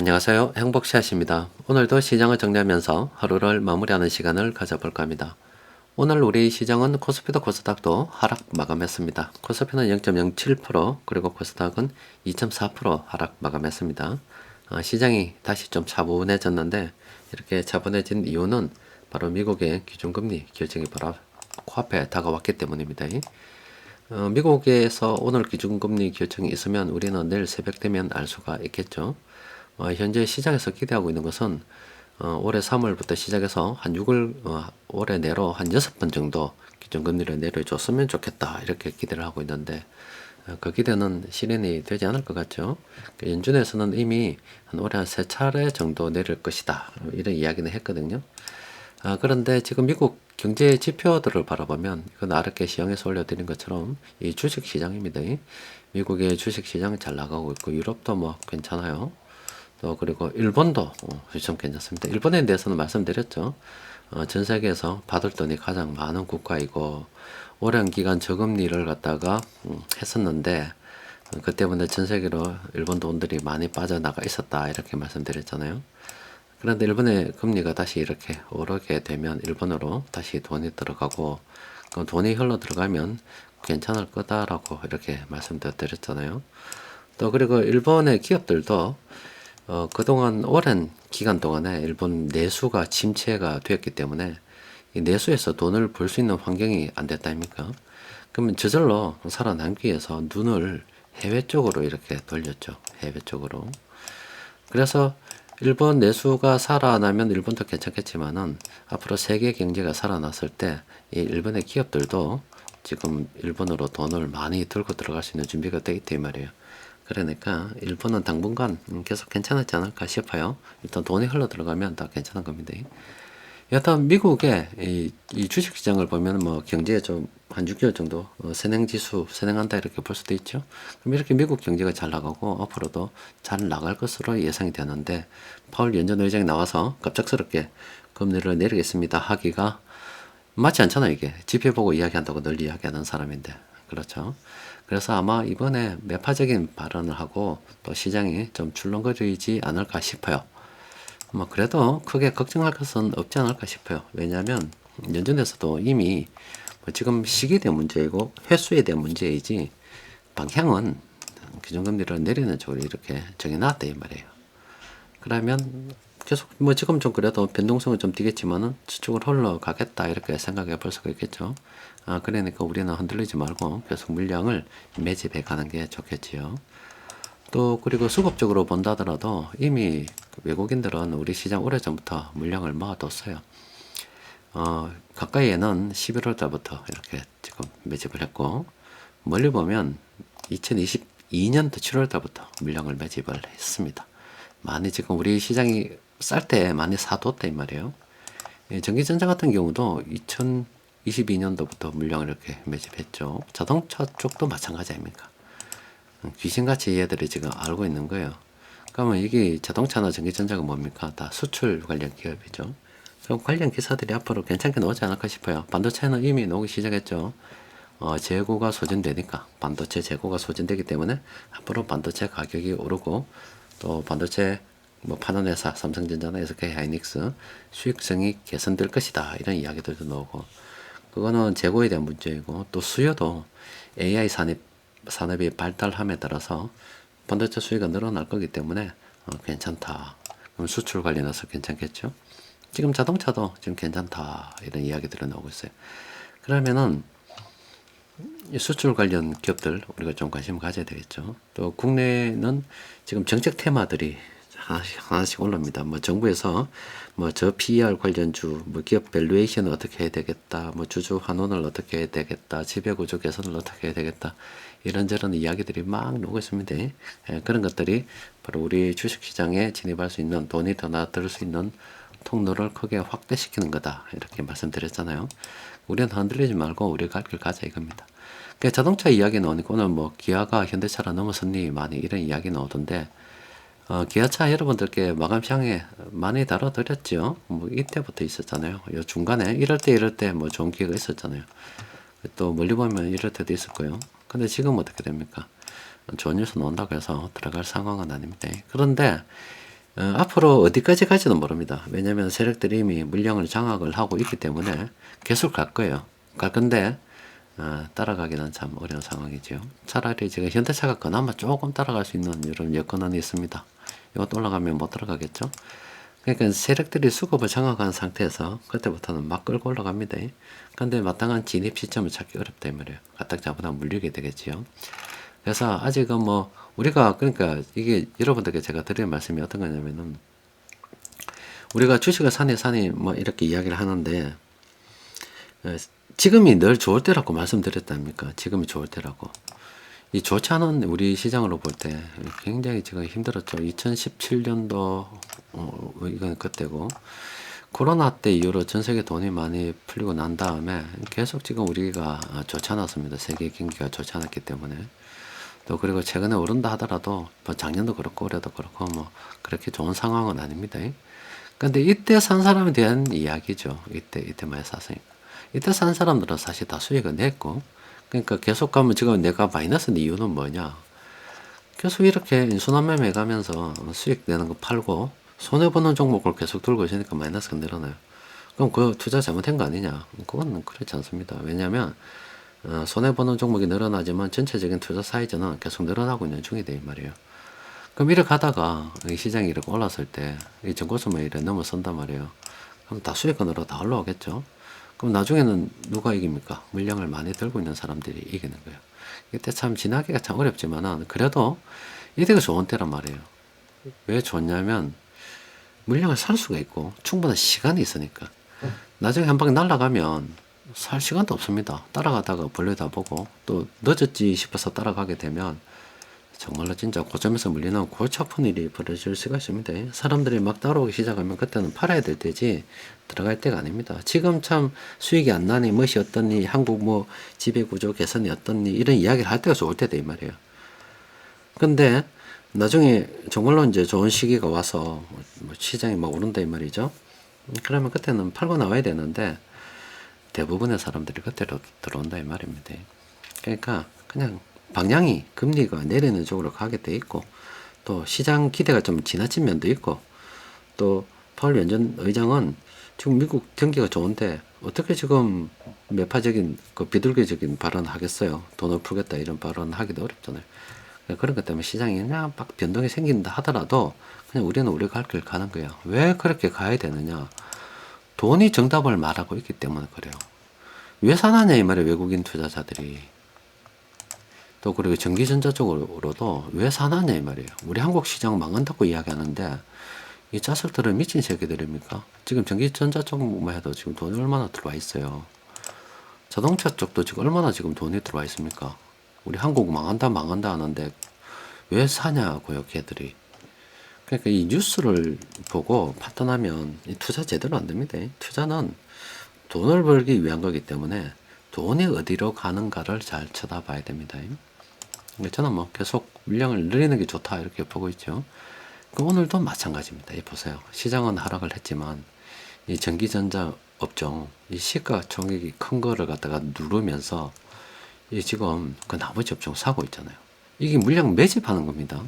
안녕하세요. 행복샷입니다. 오늘도 시장을 정리하면서 하루를 마무리하는 시간을 가져볼까 합니다. 오늘 우리 시장은 코스피도 코스닥도 하락 마감했습니다. 코스피는 0.07%, 그리고 코스닥은 2.4% 하락 마감했습니다. 시장이 다시 좀 차분해졌는데, 이렇게 차분해진 이유는 바로 미국의 기준금리 결정이 바로 코앞에 다가왔기 때문입니다. 미국에서 오늘 기준금리 결정이 있으면 우리는 내일 새벽 되면 알 수가 있겠죠. 현재 시장에서 기대하고 있는 것은 올해 3월부터 시작해서 한 6월 올해 내로 한 6번 정도 기준금리를 내려줬으면 좋겠다, 이렇게 기대를 하고 있는데, 그 기대는 실현이 되지 않을 것 같죠. 연준에서는 이미 한 올해 한 3차례 정도 내릴 것이다, 이런 이야기는 했거든요. 그런데 지금 미국 경제 지표들을 바라보면, 이건 아랫게 시황에서 올려드린 것처럼 이 주식 시장입니다. 미국의 주식 시장 잘 나가고 있고, 유럽도 뭐 괜찮아요. 또 그리고 일본도 좀 괜찮습니다. 일본에 대해서는 말씀드렸죠. 전 세계에서 받을 돈이 가장 많은 국가이고, 오랜 기간 저금리를 갖다가 했었는데, 그 때문에 전 세계로 일본 돈들이 많이 빠져나가 있었다, 이렇게 말씀드렸잖아요. 그런데 일본의 금리가 다시 이렇게 오르게 되면 일본으로 다시 돈이 들어가고, 그 돈이 흘러 들어가면 괜찮을 거다라고 이렇게 말씀드렸잖아요. 또 그리고 일본의 기업들도 그동안 오랜 기간 동안에 일본 내수가 침체가 되었기 때문에 이 내수에서 돈을 벌 수 있는 환경이 안 됐다 아닙니까? 그러면 저절로 살아남기 위해서 눈을 해외 쪽으로 이렇게 돌렸죠. 해외 쪽으로. 그래서 일본 내수가 살아나면 일본도 괜찮겠지만은, 앞으로 세계 경제가 살아났을 때 이 일본의 기업들도 지금 일본으로 돈을 많이 들고 들어갈 수 있는 준비가 되어 있단 말이에요. 그러니까 일본은 당분간 계속 괜찮지 않을까 싶어요. 일단 돈이 흘러 들어가면 다 괜찮은 겁니다. 여하튼 미국의 이 주식시장을 보면 뭐 경제에 좀 한 6개월 정도 선행지수 선행한다, 이렇게 볼 수도 있죠. 그럼 이렇게 미국 경제가 잘 나가고 앞으로도 잘 나갈 것으로 예상이 되는데, 파월 연준 의장이 나와서 갑작스럽게 금리를 내리겠습니다 하기가 맞지 않잖아요. 이게 지표 보고 이야기한다고 널리 이야기하는 사람인데, 그렇죠. 그래서 아마 이번에 매파적인 발언을 하고 또 시장이 좀 출렁거리지 않을까 싶어요. 뭐 그래도 크게 걱정할 것은 없지 않을까 싶어요. 왜냐하면 연준에서도 이미 뭐 지금 시기에 대한 문제이고 횟수에 대한 문제이지, 방향은 기준금리를 내리는 쪽으로 이렇게 정해놨다 이 말이에요. 그러면 계속 뭐 지금 좀 그래도 변동성은 좀 뛰겠지만은 저쪽으로 흘러가겠다, 이렇게 생각해 볼 수가 있겠죠. 그러니까 우리는 흔들리지 말고 계속 물량을 매집해 가는 게 좋겠지요. 또 그리고 수급적으로 본다더라도 이미 외국인들은 우리 시장 오래전부터 물량을 모아뒀어요. 가까이에는 11월 달부터 이렇게 지금 매집을 했고, 멀리 보면 2022년도 7월 달부터 물량을 매집을 했습니다. 많이 지금 우리 시장이 쌀 때 많이 사뒀다 이 말이에요. 전기전자 같은 경우도 2022년도부터 물량을 이렇게 매집했죠. 자동차 쪽도 마찬가지 아닙니까? 귀신같이 얘들이 지금 알고 있는 거예요. 그러면 이게 자동차나 전기전자가 뭡니까? 다 수출 관련 기업이죠. 그럼 관련 기사들이 앞으로 괜찮게 나오지 않을까 싶어요. 반도체는 이미 나오기 시작했죠. 재고가 소진되니까, 반도체 재고가 소진되기 때문에 앞으로 반도체 가격이 오르고, 또 반도체 뭐 파는 회사 삼성전자나 SK 하이닉스 수익성이 개선될 것이다, 이런 이야기들도 나오고, 그거는 재고에 대한 문제이고, 또 수요도 AI 산업이 발달함에 따라서 반도체 수요가 늘어날 거기 때문에 괜찮다. 그럼 수출 관련해서 괜찮겠죠. 지금 자동차도 지금 괜찮다, 이런 이야기들이 나오고 있어요. 그러면은 수출 관련 기업들 우리가 좀 관심을 가져야 되겠죠. 또 국내는 지금 정책 테마들이 하나씩 올라옵니다. 뭐 정부에서 뭐 저 PER 관련주, 뭐 기업 밸류에이션을 어떻게 해야 되겠다, 뭐 주주 환원을 어떻게 해야 되겠다, 지배구조 개선을 어떻게 해야 되겠다, 이런저런 이야기들이 막 나오고 있습니다. 그런 것들이 바로 우리 주식시장에 진입할 수 있는, 돈이 더 나들 수 있는 통로를 크게 확대시키는 거다, 이렇게 말씀드렸잖아요. 우리는 흔들리지 말고 우리 갈 길 가자 이겁니다. 자동차 이야기 나오니까 오늘 뭐 기아가 현대차를 넘어섰니, 많이 이런 이야기 나오던데, 기아차 여러분들께 마감 시장에 많이 다뤄드렸죠. 뭐 이때부터 있었잖아요. 요 중간에 이럴 때 뭐 좋은 기회가 있었잖아요. 또 멀리 보면 이럴 때도 있을 거예요. 근데 지금 어떻게 됩니까? 좋은 뉴스 나온다고 해서 들어갈 상황은 아닙니다. 그런데 앞으로 어디까지 갈지는 모릅니다. 왜냐하면 세력들이 이미 물량을 장악을 하고 있기 때문에 계속 갈 거예요. 갈 건데 따라가기는 참 어려운 상황이죠. 차라리 지금 현대차가 그나마 조금 따라갈 수 있는 이런 여건은 있습니다. 이것도 올라가면 못 따라가겠죠. 그러니까 세력들이 수급을 장악한 상태에서 그때부터는 막 끌고 올라갑니다. 근데 마땅한 진입 시점을 찾기 어렵다 이 말이에요. 가딱 잡으다 물리게 되겠지요. 그래서 아직은 뭐 우리가 그러니까 이게 여러분들께 제가 드리는 말씀이 어떤 거냐면은 우리가 주식을 사니 뭐 이렇게 이야기를 하는데 지금이 늘 좋을 때라고 말씀드렸답니까? 지금이 좋을 때라고. 이 좋지 않은 우리 시장으로 볼 때 굉장히 지금 힘들었죠. 2017년도 이건 그때고 코로나 때 이후로 전 세계 돈이 많이 풀리고 난 다음에 계속 지금 우리가 좋지 않았습니다. 세계 경기가 좋지 않았기 때문에. 또 그리고 최근에 오른다 하더라도 뭐 작년도 그렇고 올해도 그렇고 뭐 그렇게 좋은 상황은 아닙니다. 근데 이때 산 사람에 대한 이야기죠. 이때 많이 샀으니까. 이때 산 사람들은 사실 다 수익을 냈고, 그러니까 계속 가면 지금 내가 마이너스 이유는 뭐냐? 계속 이렇게 인수남매매 가면서 수익 내는 거 팔고 손해보는 종목을 계속 들고 있으니까 마이너스가 늘어나요. 그럼 그 투자 잘못한 거 아니냐? 그건 그렇지 않습니다. 왜냐하면 손해보는 종목이 늘어나지만 전체적인 투자 사이즈는 계속 늘어나고 있는 중이다 이 말이에요. 그럼 이렇게 가다가 이 시장이 이렇게 올랐을 때 이 전고점을 이렇게 넘어선단 말이에요. 그럼 다 수익권으로 다 올라오겠죠. 그럼 나중에는 누가 이깁니까? 물량을 많이 들고 있는 사람들이 이기는 거예요. 이때 참 지나기가 참 어렵지만은 그래도 이때가 좋은 때란 말이에요. 왜 좋냐면 물량을 살 수가 있고 충분한 시간이 있으니까. 나중에 한 방에 날아가면 살 시간도 없습니다. 따라가다가 벌레다 보고 또 늦었지 싶어서 따라가게 되면 정말로 진짜 고점에서 물리는 골치 아픈 일이 벌어질 수가 있습니다. 사람들이 막 따라오기 시작하면 그때는 팔아야 될 때지 들어갈 때가 아닙니다. 지금 참 수익이 안 나니 멋이 어떻니 한국 뭐 지배구조 개선이 어떻니 이런 이야기를 할 때가 좋을 때다 이 말이에요. 근데 나중에 정말로 이제 좋은 시기가 와서 뭐 시장이 막 오른다 이 말이죠. 그러면 그때는 팔고 나와야 되는데 대부분의 사람들이 그때로 들어온다 이 말입니다. 그러니까 그냥 방향이 금리가 내리는 쪽으로 가게 돼 있고 또 시장 기대가 좀 지나친 면도 있고 또 파월 연준 의장은 지금 미국 경기가 좋은데 어떻게 지금 매파적인 그 비둘기적인 발언 하겠어요. 돈을 풀겠다 이런 발언 하기도 어렵잖아요. 그런 것 때문에 시장이 그냥 막 변동이 생긴다 하더라도 그냥 우리는 우리 갈 길 가는 거야. 왜 그렇게 가야 되느냐? 돈이 정답을 말하고 있기 때문에 그래요. 왜 사나냐 이 말이에요. 외국인 투자자들이. 또 그리고 전기전자 쪽으로도 왜 사나냐 이 말이에요. 우리 한국 시장 망한다고 이야기하는데 이 자석들은 미친 새끼들입니까? 지금 전기전자 쪽만 해도 지금 돈이 얼마나 들어와 있어요. 자동차 쪽도 지금 얼마나 지금 돈이 들어와 있습니까? 우리 한국 망한다 하는데 왜 사냐고요, 걔들이. 그러니까 이 뉴스를 보고 판단하면 이 투자 제대로 안 됩니다. 투자는 돈을 벌기 위한 거기 때문에 돈이 어디로 가는가를 잘 쳐다봐야 됩니다. 저는 뭐 계속 물량을 늘리는 게 좋다 이렇게 보고 있죠. 오늘도 마찬가지입니다. 보세요. 시장은 하락을 했지만 이 전기전자 업종 이 시가 총액이 큰 거를 갖다가 누르면서 이 지금 그 나머지 업종 사고 있잖아요. 이게 물량 매집하는 겁니다.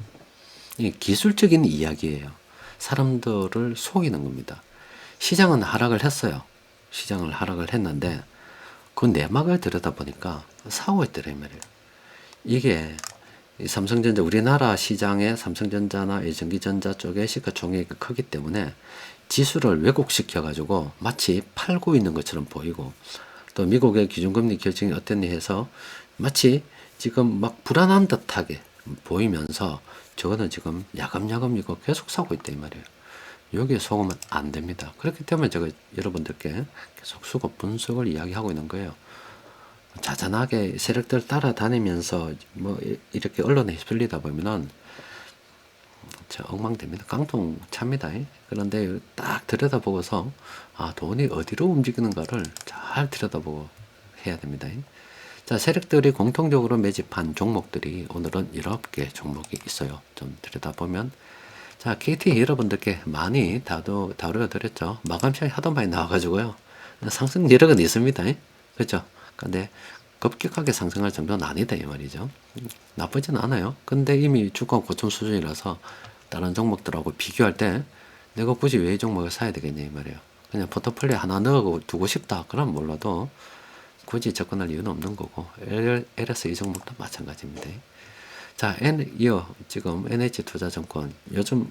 이게 기술적인 이야기예요. 사람들을 속이는 겁니다. 시장은 하락을 했어요. 시장을 하락을 했는데 그 내막을 들여다보니까 사고 있더라 이 말이에요. 이게 삼성전자 우리나라 시장의 삼성전자나 전기전자 쪽의 시가총액이 크기 때문에 지수를 왜곡시켜 가지고 마치 팔고 있는 것처럼 보이고 또 미국의 기준금리 결정이 어땠니 해서 마치 지금 막 불안한 듯하게 보이면서 저거는 지금 야금야금 이거 계속 사고 있다 이 말이에요. 여기에 속으면 안 됩니다. 그렇기 때문에 제가 여러분들께 계속 수급 분석을 이야기하고 있는 거예요. 자잘하게 세력들 따라다니면서 뭐 이렇게 언론에 휩쓸리다 보면은 엉망됩니다. 깡통 찹니다. 그런데 딱 들여다보고서 돈이 어디로 움직이는가를 잘 들여다보고 해야 됩니다. 자, 세력들이 공통적으로 매집한 종목들이 오늘은 이렇게 종목이 있어요. 좀 들여다보면 자, KT 여러분들께 많이 다뤄드렸죠. 마감 시간이 하도 많이 나와가지고요. 상승 여력은 있습니다. 그렇죠? 근데 급격하게 상승할 정도는 아니다 이 말이죠. 나쁘진 않아요. 근데 이미 주가 고점 수준이라서 다른 종목들하고 비교할 때 내가 굳이 왜 이 종목을 사야 되겠냐 이 말이에요. 그냥 포트폴리오 하나 넣어 두고 싶다 그럼 몰라도 굳이 접근할 이유는 없는 거고, LS 이 종목도 마찬가지입니다. 자, 이어 지금 NH투자증권 요즘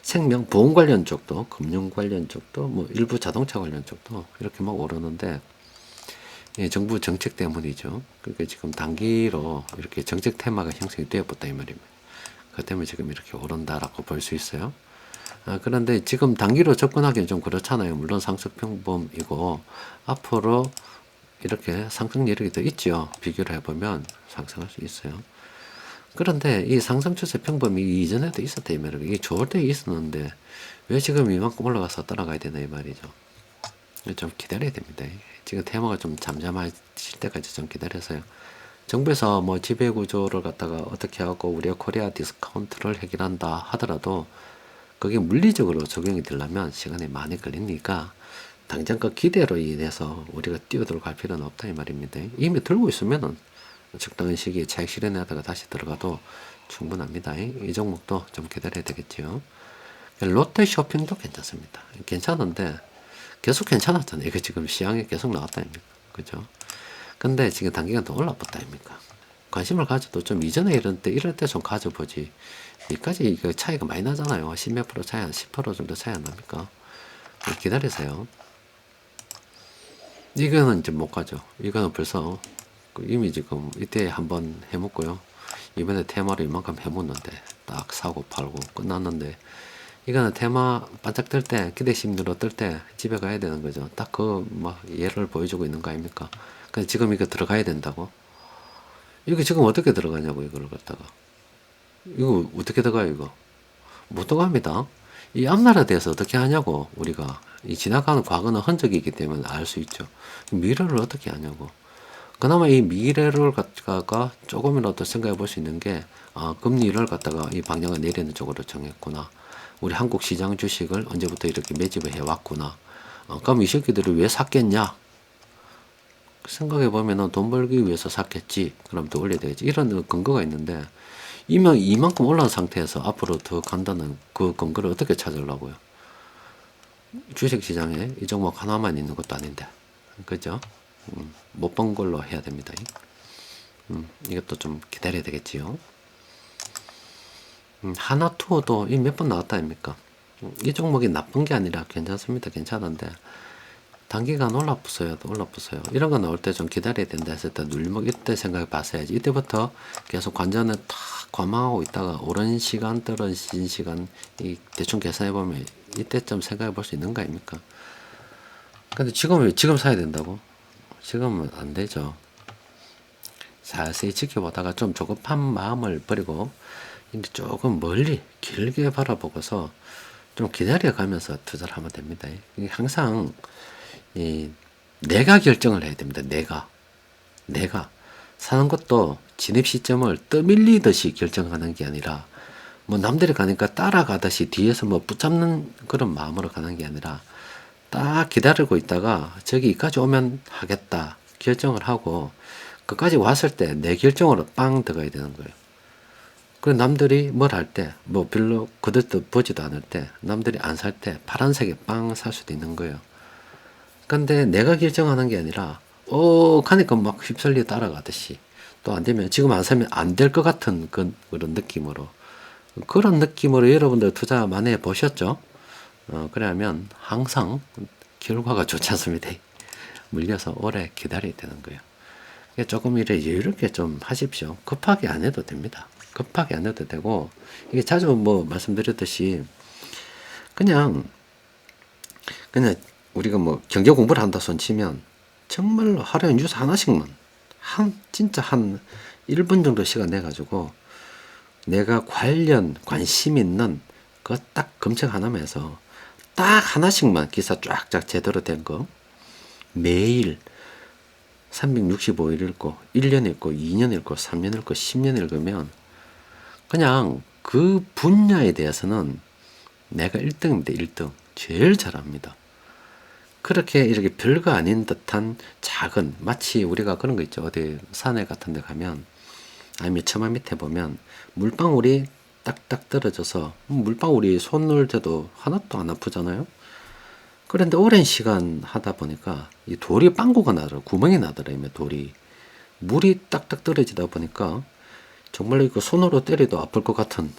생명 보험 관련 쪽도, 금융 관련 쪽도, 일부 자동차 관련 쪽도 이렇게 막 오르는데, 예, 정부 정책 때문이죠. 그러니까 지금 단기로 이렇게 정책 테마가 형성이 되어버렸다 이 말입니다. 그 때문에 지금 이렇게 오른다라고 볼 수 있어요. 그런데 지금 단기로 접근하기는 좀 그렇잖아요. 물론 상승평범이고 앞으로 이렇게 상승 여력이 더 있죠. 비교를 해보면 상승할 수 있어요. 그런데 이 상승 추세 평범이 이전에도 있었다 이 말이에요. 이게 좋을 때 있었는데 왜 지금 이만큼 올라가서 따라가야 되나 이 말이죠. 좀 기다려야 됩니다. 지금 테마가 좀 잠잠해질 때까지 좀 기다려서요. 정부에서 뭐 지배구조를 갖다가 어떻게 하고 우리가 코리아 디스카운트를 해결한다 하더라도 그게 물리적으로 적용이 되려면 시간이 많이 걸리니까 당장 그 기대로 인해서 우리가 뛰어들어 갈 필요는 없다 이 말입니다. 이미 들고 있으면은 적당한 시기에 차익 실현하다가 다시 들어가도 충분합니다. 이 종목도 좀 기다려야 되겠지요. 롯데 쇼핑도 괜찮습니다. 괜찮은데 계속 괜찮았잖아요. 이거 지금 시장에 계속 나왔다 아닙니까? 그죠? 근데 지금 단기간 더 올라붙다 아닙니까? 관심을 가져도 좀 이전에 이럴 때 좀 가져보지. 여기까지 이거 차이가 많이 나잖아요. 10몇 프로 차이, 10% 정도 차이 안 납니까? 기다리세요. 이거는 이제 못 가죠. 이거는 벌써 이미 지금 이때 한번 해먹고요. 이번에 테마를 이만큼 해먹는데 딱 사고 팔고 끝났는데, 이거는 테마 반짝 뜰 때, 기대 심리로 뜰 때 집에 가야 되는 거죠. 딱 예를 보여주고 있는 거 아닙니까? 근데 지금 이거 들어가야 된다고? 이거 지금 어떻게 들어가냐고, 이걸 갖다가. 이거 어떻게 들어가요, 이거? 못 들어갑니다. 이 앞날에 대해서 어떻게 하냐고, 우리가. 이 지나가는 과거는 흔적이 있기 때문에 알 수 있죠. 미래를 어떻게 하냐고. 그나마 이 미래를 갖다가 조금이라도 생각해 볼 수 있는 게, 금리를 갖다가 이 방향을 내리는 쪽으로 정했구나. 우리 한국 시장 주식을 언제부터 이렇게 매집을 해왔구나. 그럼 이 새끼들을 왜 샀겠냐? 생각해 보면은 돈 벌기 위해서 샀겠지. 그럼 더 올려야 되겠지. 이런 근거가 있는데, 이만큼 올라온 상태에서 앞으로 더 간다는 그 근거를 어떻게 찾으려고요? 주식 시장에 이 종목 하나만 있는 것도 아닌데. 그죠? 못 본 걸로 해야 됩니다. 이것도 좀 기다려야 되겠지요. 하나투어도 이 몇 번 나왔다 아닙니까? 이 종목이 나쁜 게 아니라 괜찮습니다. 괜찮은데 단기간 올라붙어요. 이런 거 나올 때 좀 기다려야 된다 했을 때 눌림목 이때 생각해 봤어야지. 이때부터 계속 관전을 탁 관망하고 있다가 오랜 시간 떨어진 시간 이 대충 계산해 보면 이때쯤 생각해 볼 수 있는 거 아닙니까? 근데 지금 사야 된다고? 지금은 안 되죠. 자세히 지켜보다가 좀 조급한 마음을 버리고 이제 조금 멀리 길게 바라보고서 좀 기다려가면서 투자를 하면 됩니다. 항상 내가 결정을 해야 됩니다. 내가 사는 것도 진입 시점을 떠밀리듯이 결정하는 게 아니라 남들이 가니까 따라가듯이 뒤에서 붙잡는 그런 마음으로 가는 게 아니라 딱 기다리고 있다가 저기까지 오면 하겠다 결정을 하고 끝까지 왔을 때 내 결정으로 빵 들어가야 되는 거예요. 그리고 남들이 뭘 할 때, 별로 그것도 보지도 않을 때, 남들이 안 살 때 파란색에 빵 살 수도 있는 거예요. 근데 내가 결정하는 게 아니라, 가니까 막 휩쓸려 따라가듯이, 또 안 되면, 지금 안 사면 안 될 것 같은 그런 느낌으로. 그런 느낌으로 여러분들 투자 많이 해 보셨죠? 그러면 항상 결과가 좋지 않습니다. 물려서 오래 기다려야 되는 거예요. 조금 여유롭게 좀 하십시오. 급하게 안 해도 됩니다. 급하게 안 해도 되고, 이게 자주 말씀드렸듯이, 그냥 우리가 경제 공부를 한다 손 치면, 정말로 하루에 뉴스 하나씩만, 진짜 한 1분 정도 시간 내가지고, 내가 관심 있는 거 딱 검색 하나만 해서, 딱 하나씩만 기사 쫙쫙 제대로 된 거, 매일, 365일 읽고 1년 읽고 2년 읽고 3년 읽고 10년 읽으면 그냥 그 분야에 대해서는 내가 1등입니다. 1등. 제일 잘합니다. 그렇게 이렇게 별거 아닌 듯한 작은, 마치 우리가 그런 거 있죠. 어디 산에 같은 데 가면 아니면 처마 밑에 보면 물방울이 딱딱 떨어져서 물방울이 손 넣을 때도 하나도 안 아프잖아요. 그런데 오랜 시간 하다 보니까 이 돌이 빵꾸가 나더라, 구멍이 나더라며. 돌이 물이 딱딱 떨어지다 보니까 정말 이거 손으로 때려도 아플 것 같은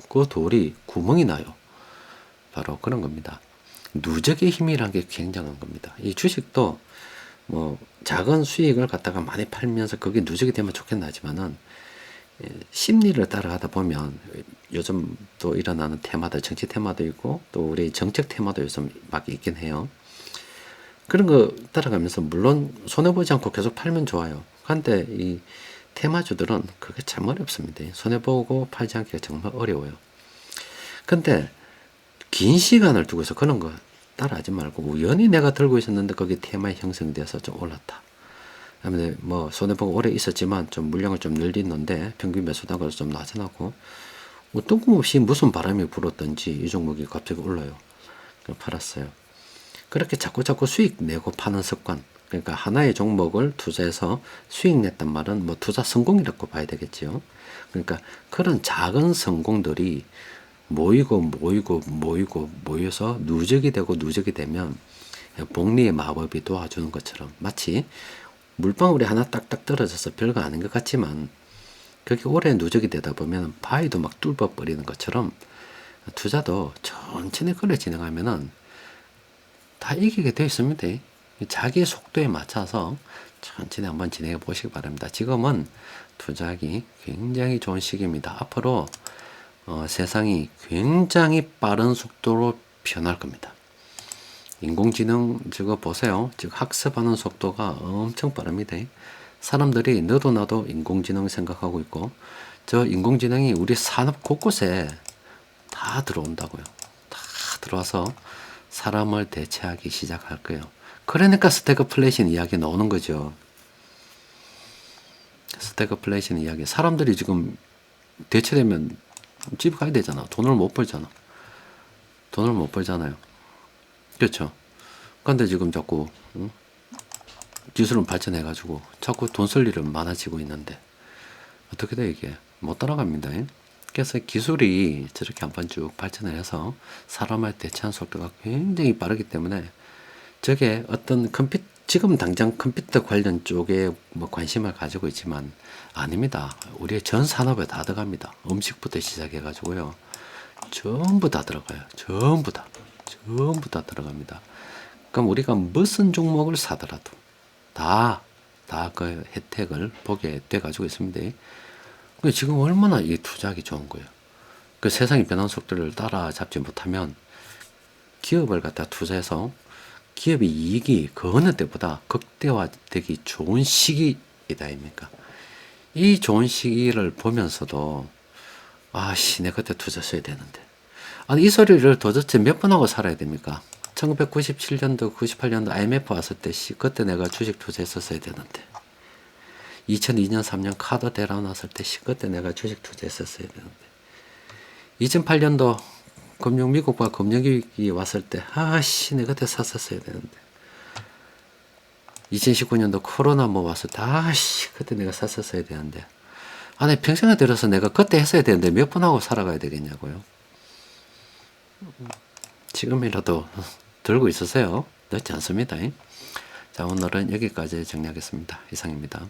그 돌이 구멍이 나요. 바로 그런 겁니다. 누적의 힘이란 게 굉장한 겁니다. 이 주식도 뭐 작은 수익을 갖다가 많이 팔면서 그게 누적이 되면 좋긴 하지만은 심리를 따라가다 보면 요즘 또 일어나는 테마도, 정치 테마도 있고 또 우리 정책 테마도 요즘 막 있긴 해요. 그런 거 따라가면서 물론 손해보지 않고 계속 팔면 좋아요. 그런데 이 테마주들은 그게 참 어렵습니다. 손해보고 팔지 않기가 정말 어려워요. 근데 긴 시간을 두고서 그런 거 따라하지 말고 우연히 내가 들고 있었는데 거기 테마에 형성돼서 좀 올랐다. 그다음에 뭐 손해보고 오래 있었지만 좀 물량을 좀 늘리는데 평균 매수단가도 좀 낮아나고 뭐 뜬금없이 무슨 바람이 불었던지 이 종목이 갑자기 올라요. 팔았어요. 그렇게 자꾸 수익 내고 파는 습관. 그러니까 하나의 종목을 투자해서 수익 냈단 말은 뭐 투자 성공이라고 봐야 되겠지요. 그러니까 그런 작은 성공들이 모여서 누적이 되면 복리의 마법이 도와주는 것처럼 마치 물방울이 하나 딱딱 떨어져서 별거 아닌 것 같지만 그게 오래 누적이 되다 보면 바위도 막 뚫어버리는 것처럼 투자도 천천히 걸어 진행하면은 다 이기게 되어 있습니다. 자기 속도에 맞춰서 천천히 한번 진행해 보시기 바랍니다. 지금은 투자하기 굉장히 좋은 시기입니다. 앞으로 세상이 굉장히 빠른 속도로 변할 겁니다. 인공지능 저거 보세요. 지금 학습하는 속도가 엄청 빠릅니다. 사람들이 너도 나도 인공지능 생각하고 있고 저 인공지능이 우리 산업 곳곳에 다 들어온다고요. 다 들어와서 사람을 대체하기 시작할 거예요. 그러니까 스태그플레이션 이야기 나오는 거죠. 스태그플레이션 이야기. 사람들이 지금 대체되면 집 가야 되잖아. 돈을 못 벌잖아요. 그렇죠. 근데 지금 자꾸 기술은 발전해가지고 자꾸 돈 쓸 일은 많아지고 있는데 어떻게 돼 이게? 못 따라갑니다. 그래서 기술이 저렇게 한번 쭉 발전을 해서 사람을 대체한 속도가 굉장히 빠르기 때문에 저게 어떤 지금 당장 컴퓨터 관련 쪽에 뭐 관심을 가지고 있지만 아닙니다. 우리의 전 산업에 다 들어갑니다. 음식부터 시작해가지고요. 전부 다 들어가요. 전부 다 들어갑니다. 그럼 우리가 무슨 종목을 사더라도 다 그 혜택을 보게 돼 가지고 있습니다. 지금 얼마나 이 투자하기 좋은 거예요. 그 세상의 변화 속도를 따라잡지 못하면 기업을 갖다 투자해서 기업의 이익이 그 어느 때보다 극대화되기 좋은 시기이다 아닙니까? 이 좋은 시기를 보면서도 아씨 내 그때 투자했어야 되는데 아니 이 소리를 도대체 몇 번 하고 살아야 됩니까? 1997년도 98년도 IMF 왔을 때 그때 내가 주식 투자했었어야 되는데 2002년 3년 카드 대란 왔을 때 그때 내가 주식 투자했었어야 되는데 2008년도 미국과 금융위기 왔을 때 아씨 내가 그때 샀었어야 되는데 2019년도 코로나 뭐 왔을 때 아씨 그때 내가 샀었어야 되는데 아니 평생에 들어서 내가 그때 했어야 되는데 몇 번 하고 살아가야 되겠냐고요. 지금이라도 들고 있으세요. 늦지 않습니다. 자 오늘은 여기까지 정리하겠습니다. 이상입니다.